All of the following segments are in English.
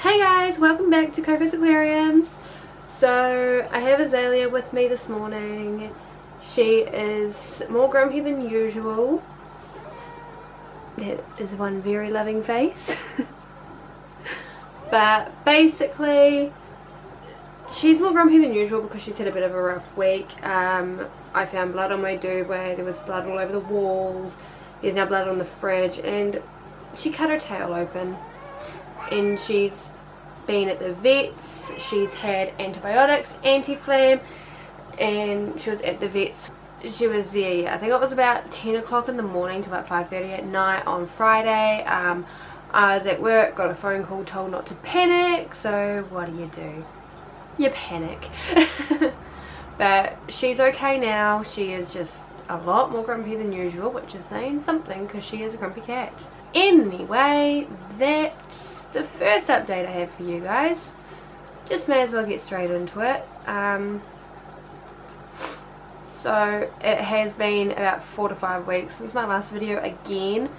Hey guys, welcome back to Coco's Aquariums. So I have Azalea with me this morning. She is more grumpy than usual. That is one very loving face. But basically she's more grumpy than usual because she's had a bit of a rough week. I found blood on my duvet, there was blood all over the walls, there's now blood on the fridge, and she cut her tail open. And she's been at the vets, she's had antibiotics, anti-flam, and she was at the vets. She was there, I think it was about 10 o'clock in the morning to about 5:30 at night on Friday. I was at work, got a phone call told not to panic, so what do? You panic. But she's okay now. She is just a lot more grumpy than usual, which is saying something because she is a grumpy cat. Anyway, that's the first update I have for you guys. Just may as well get straight into it. So it has been about 4 to 5 weeks since my last video again.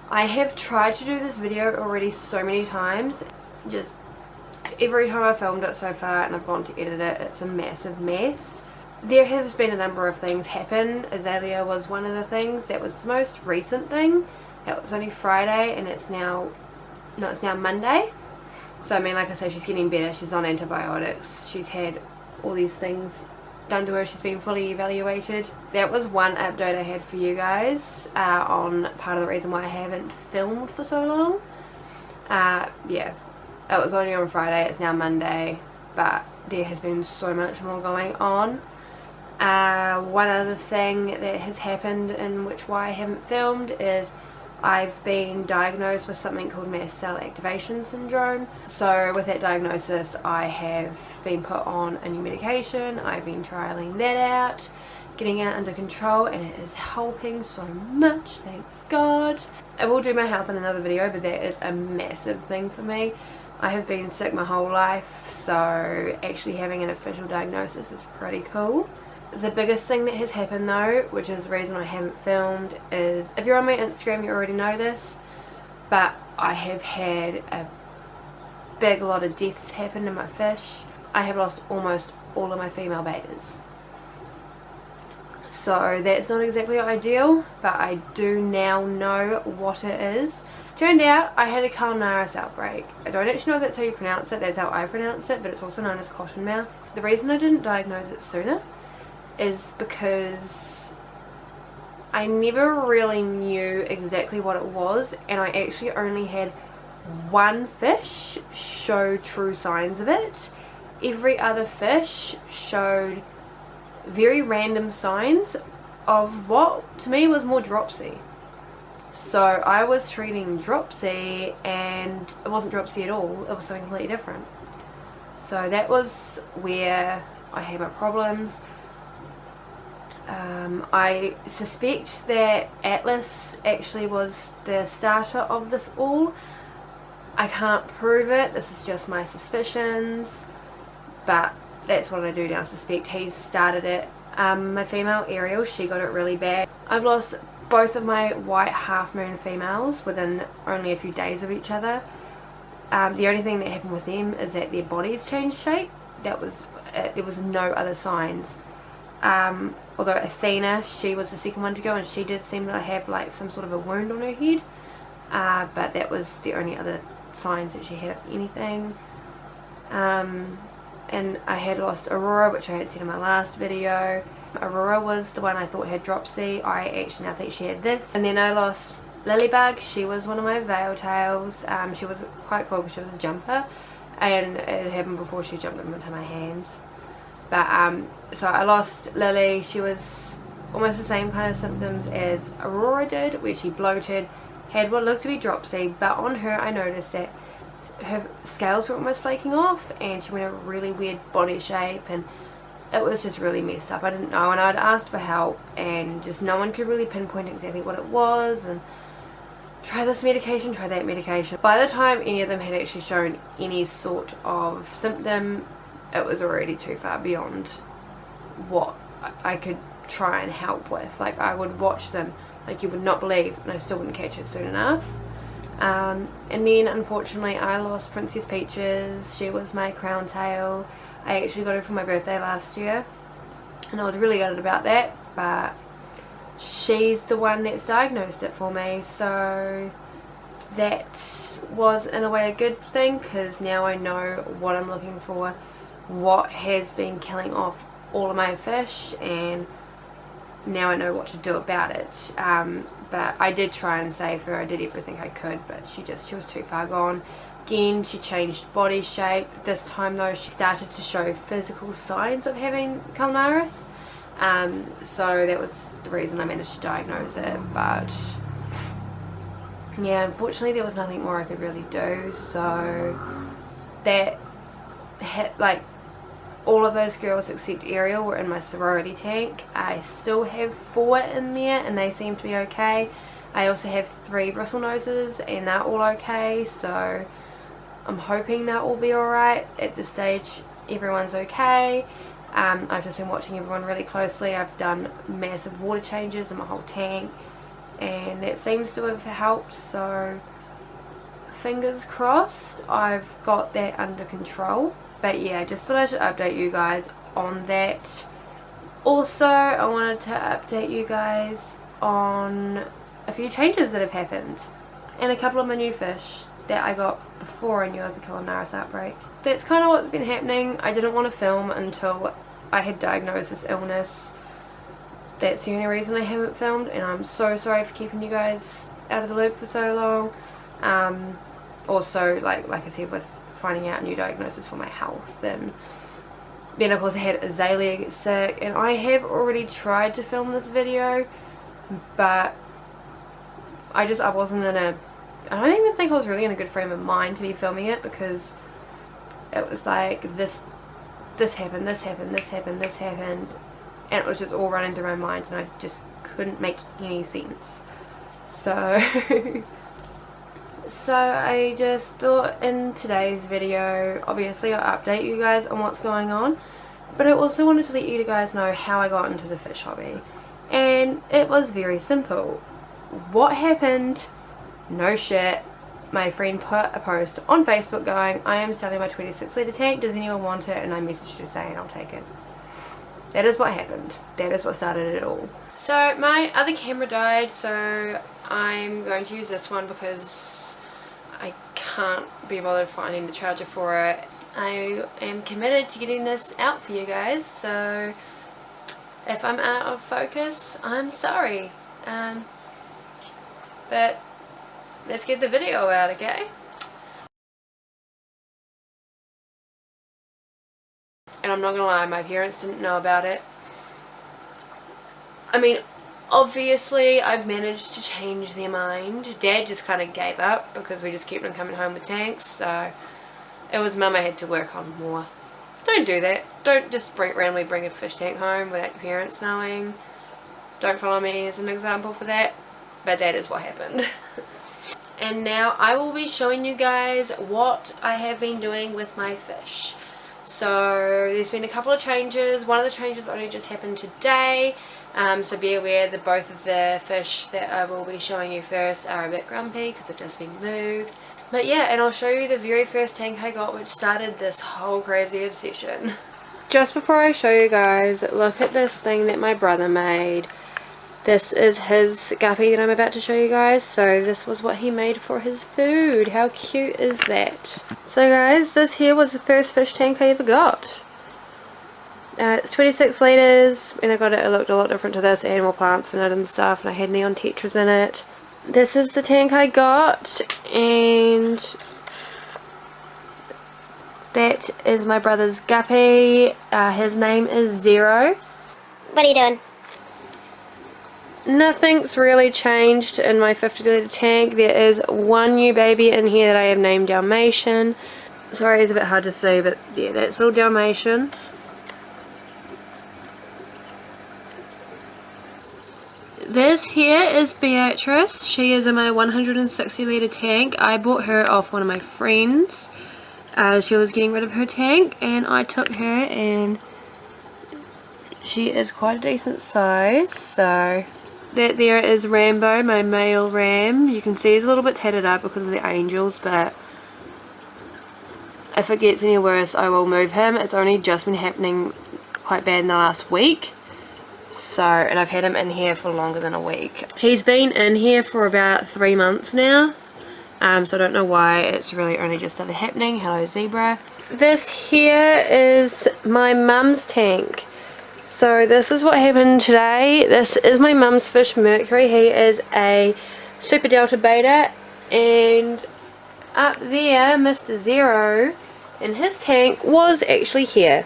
I have tried to do this video already so many times. Just every time I've filmed it so far and I've gone to edit it, it's a massive mess. There has been a number of things happen. Azalea was one of the things. That was the most recent thing. It was only Friday and it's now Monday. So I mean, like I say, she's getting better. She's on antibiotics. She's had all these things done to her. She's been fully evaluated. That was one update I had for you guys on part of the reason why I haven't filmed for so long. Yeah, it was only on Friday. It's now Monday, but there has been so much more going on. One other thing that has happened in which why I haven't filmed is I've been diagnosed with something called mast cell activation syndrome. So with that diagnosis I have been put on a new medication. I've been trialing that out, getting it under control, and it is helping so much, thank God. I will do my health in another video, but that is a massive thing for me. I have been sick my whole life, so actually having an official diagnosis is pretty cool. The biggest thing that has happened though, which is the reason I haven't filmed, is if you're on my Instagram you already know this, but I have had a big lot of deaths happen in my fish. I have lost almost all of my female betas. So that's not exactly ideal, but I do now know what it is. Turned out I had a Culnaris outbreak. I don't actually know if that's how you pronounce it, that's how I pronounce it, but it's also known as cottonmouth. The reason I didn't diagnose it sooner is because I never really knew exactly what it was, and I actually only had one fish show true signs of it. Every other fish showed very random signs of what to me was more dropsy. So I was treating dropsy and it wasn't dropsy at all, it was something completely different. So that was where I had my problems. I suspect that Atlas actually was the starter of this all. I can't prove it, this is just my suspicions, but that's what I do now suspect. He started it. My female Ariel, she got it really bad. I've lost both of my white half moon females within only a few days of each other. The only thing that happened with them is that their bodies changed shape. That was it. There was no other signs. Although Athena, she was the second one to go, and she did seem to have like some sort of a wound on her head, but that was the only other signs that she had of anything. And I had lost Aurora, which I had said in my last video. Aurora was the one I thought had dropsy. I actually now think she had this. And then I lost Lilybug. She was one of my veil tails. She was quite cool because she was a jumper, and it happened before she jumped into my hands. But so I lost Lily. She was almost the same kind of symptoms as Aurora did, where she bloated, had what looked to be dropsy, but on her I noticed that her scales were almost flaking off and she went a really weird body shape, and it was just really messed up. I didn't know, and I'd asked for help and just no one could really pinpoint exactly what it was, and try this medication, try that medication. By the time any of them had actually shown any sort of symptom, it was already too far beyond what I could try and help with. Like, I would watch them like you would not believe, and I still wouldn't catch it soon enough. And then unfortunately I lost Princess Peaches. She was my crown tail. I actually got her for my birthday last year and I was really gutted about that, but she's the one that's diagnosed it for me, so that was in a way a good thing because now I know what I'm looking for, what has been killing off all of my fish, and now I know what to do about it. But I did try and save her. I did everything I could, but she was too far gone. Again, she changed body shape. This time though, she started to show physical signs of having calamaris. So that was the reason I managed to diagnose it. But yeah, unfortunately there was nothing more I could really do. So that like all of those girls except Ariel were in my sorority tank. I still have 4 in there and they seem to be okay. I also have 3 bristlenoses and they're all okay, so I'm hoping that will be alright. At this stage everyone's okay. I've just been watching everyone really closely. I've done massive water changes in my whole tank and that seems to have helped, so fingers crossed I've got that under control. But yeah, just thought I should update you guys on that. Also, I wanted to update you guys on a few changes that have happened and a couple of my new fish that I got before I knew I was a calamaris outbreak. That's kind of what's been happening. I didn't want to film until I had diagnosed this illness. That's the only reason I haven't filmed, and I'm so sorry for keeping you guys out of the loop for so long. Also, like I said, with finding out new diagnosis for my health, and then of course I had Azalea get sick, and I have already tried to film this video, but I wasn't in a, I don't even think I was really in a good frame of mind to be filming it, because it was like this happened, this happened, this happened, this happened, and it was just all running through my mind and I just couldn't make any sense. So so I just thought in today's video, obviously I'll update you guys on what's going on, but I also wanted to let you guys know how I got into the fish hobby. And it was very simple. What happened? No shit. My friend put a post on Facebook going, I am selling my 26 litre tank, does anyone want it? And I messaged her saying I'll take it. That is what happened. That is what started it all. So my other camera died, so I'm going to use this one because I can't be bothered finding the charger for it. I am committed to getting this out for you guys, so if I'm out of focus, I'm sorry. But let's get the video out, okay? And I'm not gonna lie, my parents didn't know about it. I mean, obviously I've managed to change their mind. Dad just kind of gave up because we just kept on coming home with tanks, so it was Mum I had to work on more. Don't do that. Don't just randomly bring a fish tank home without your parents knowing. Don't follow me as an example for that, but that is what happened. And now I will be showing you guys what I have been doing with my fish. So there's been a couple of changes. One of the changes only just happened today, so be aware that both of the fish that I will be showing you first are a bit grumpy because they've just been moved. But yeah, and I'll show you the very first tank I got, which started this whole crazy obsession. Just before I show you guys, look at this thing that my brother made. This is his guppy that I'm about to show you guys. So this was what he made for his food. How cute is that? So guys, this here was the first fish tank I ever got. It's 26 litres, and I got it, it looked a lot different to this, animal plants in it and stuff, and I had neon tetras in it. This is the tank I got, and that is my brother's guppy. His name is Zero. What are you doing? Nothing's really changed in my 50 litre tank. There is one new baby in here that I have named Dalmatian. Sorry, it's a bit hard to see, but yeah, that's little Dalmatian. This here is Beatrice. She is in my 160 litre tank. I bought her off one of my friends. She was getting rid of her tank and I took her, and she is quite a decent size, so That there is Rambo, my male ram. You can see he's a little bit tatted up because of the angels, but if it gets any worse I will move him. It's only just been happening quite bad in the last week. So, and I've had him in here for longer than a week. He's been in here for about 3 months now. So I don't know why it's really only just started happening. Hello zebra. This here is my mum's tank. So this is what happened today. This is my mum's fish Mercury. He is a Super Delta Beta, and up there Mr. Zero and his tank was actually here.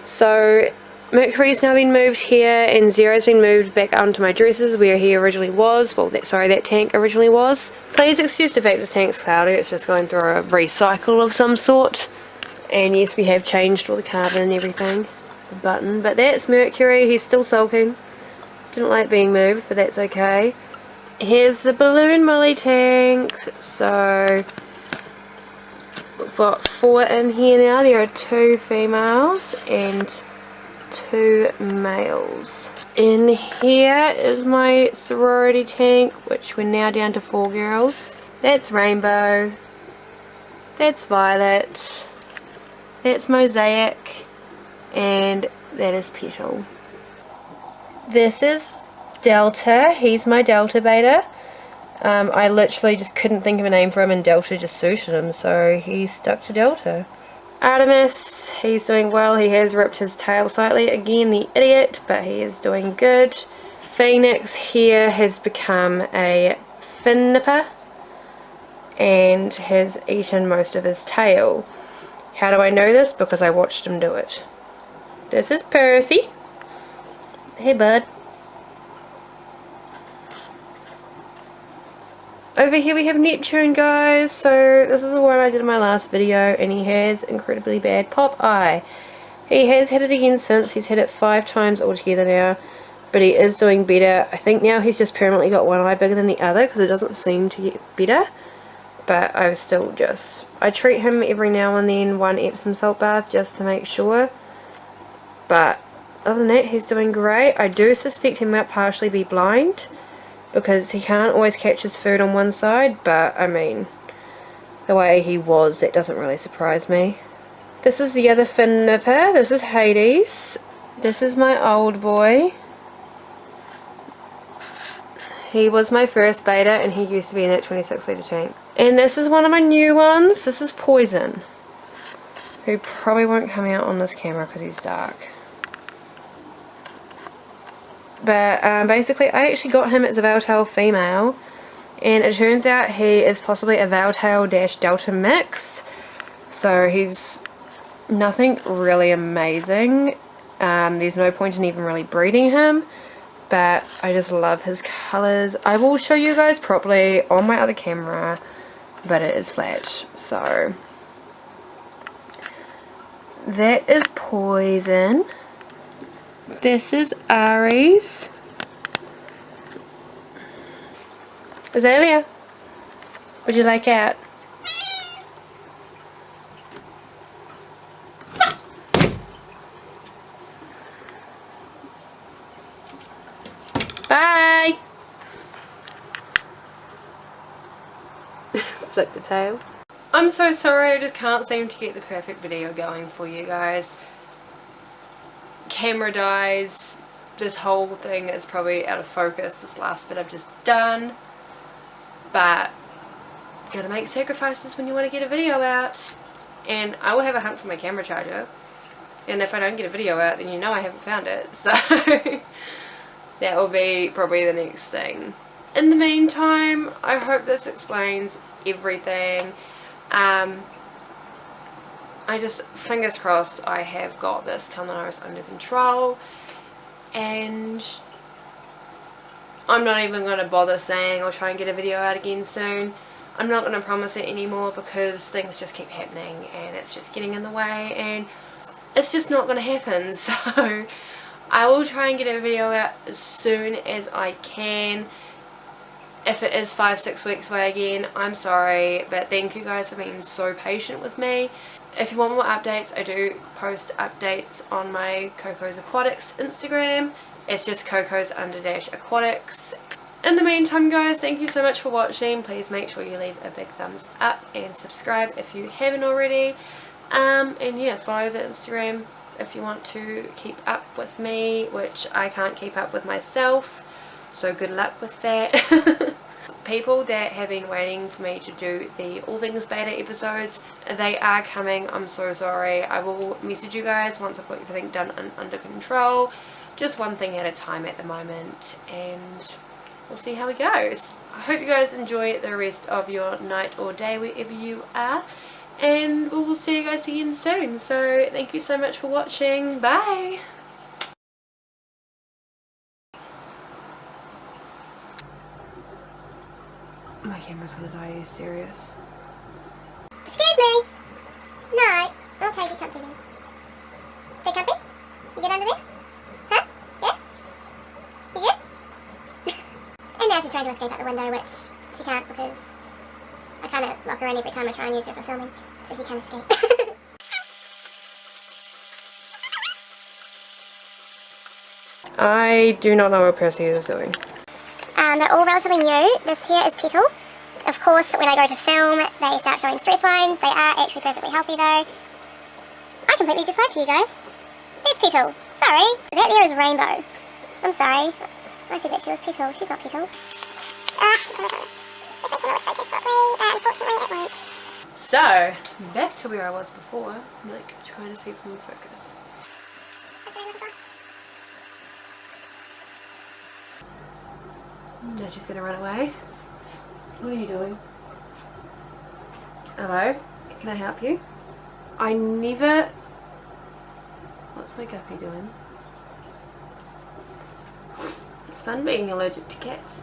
So Mercury's now been moved here and Zero's been moved back onto my dresses where he originally was. Well, that tank originally was. Please excuse the fact this tank's cloudy. It's just going through a recycle of some sort. And yes, we have changed all the carbon and everything. The button. But that's Mercury. He's still sulking. Didn't like being moved, but that's okay. Here's the balloon molly tanks. So we've got 4 in here now. There are 2 females and 2 males. In here is my sorority tank, which we're now down to 4 girls. That's Rainbow. That's Violet. That's Mosaic. And that is Petal. This is Delta. He's my Delta Beta. I literally just couldn't think of a name for him and Delta just suited him, so he stuck to Delta. Artemis, he's doing well. He has ripped his tail slightly. Again, the idiot, but he is doing good. Phoenix here has become a fin nipper and has eaten most of his tail. How do I know this? Because I watched him do it. This is Percy. Hey, bud. Over here we have Neptune, guys. So this is the one I did in my last video, and he has incredibly bad pop eye. He has had it again since. He's had it 5 times altogether now, but he is doing better. I think now he's just permanently got one eye bigger than the other because it doesn't seem to get better. But I treat him every now and then, 1 Epsom salt bath just to make sure. But other than that, he's doing great. I do suspect he might partially be blind, because he can't always catch his food on one side, but I mean, the way he was, that doesn't really surprise me. This is the other fin nipper. This is Hades. This is my old boy. He was my first beta and he used to be in that 26 litre tank. And this is one of my new ones. This is Poison, who probably won't come out on this camera because he's dark. But basically I actually got him as a Valtail female, and it turns out he is possibly a Valtail-Delta mix. So he's nothing really amazing. There's no point in even really breeding him, but I just love his colours. I will show you guys properly on my other camera, but it is flash. So that is Poison. This is Aries. Azalea, would you like out? Bye! Flick the tail. I'm so sorry, I just can't seem to get the perfect video going for you guys. Camera dies, this whole thing is probably out of focus, this last bit I've just done, but gotta make sacrifices when you want to get a video out. And I will have a hunt for my camera charger, and if I don't get a video out, then you know I haven't found it, so that will be probably the next thing. In the meantime, I hope this explains everything. I just, fingers crossed, I have got this Cumulonimbus under control, and I'm not even going to bother saying I'll try and get a video out again soon. I'm not going to promise it anymore because things just keep happening and it's just getting in the way, and it's just not going to happen. So I will try and get a video out as soon as I can. If it is 5-6 weeks away again, I'm sorry, but thank you guys for being so patient with me. If you want more updates, I do post updates on my Coco's Aquatics Instagram. It's just Coco's_Aquatics, In the meantime guys, thank you so much for watching. Please make sure you leave a big thumbs up and subscribe if you haven't already. And yeah, follow the Instagram if you want to keep up with me, which I can't keep up with myself, so good luck with that. People that have been waiting for me to do the All Things Beta episodes, they are coming. I'm so sorry. I will message you guys once I've got everything done and under control. Just one thing at a time at the moment, and we'll see how it goes. I hope you guys enjoy the rest of your night or day wherever you are, and we will see you guys again soon. So thank you so much for watching. Bye. My camera's gonna die. Are you serious? Excuse me. No. Okay, you can't be there. Stay comfy? You get under there? Huh? Yeah? You good? And now she's trying to escape out the window, which she can't because I kind of lock her in every time I try and use her for filming, so she can't escape. I do not know what Percy is doing. They're all relatively new. This here is Petal. Of course, when I go to film, they start showing stress lines. They are actually perfectly healthy though. I completely just lied to you guys. There's Petal. Sorry. That there is Rainbow. I'm sorry. I said that she was Petal. She's not Petal. Just making it focus properly. Unfortunately, it won't. So, back to where I was before. Like, trying to see from focus. No, she's gonna run away. What are you doing? Hello? Can I help you? I never... What's my guppy doing? It's fun being allergic to cats.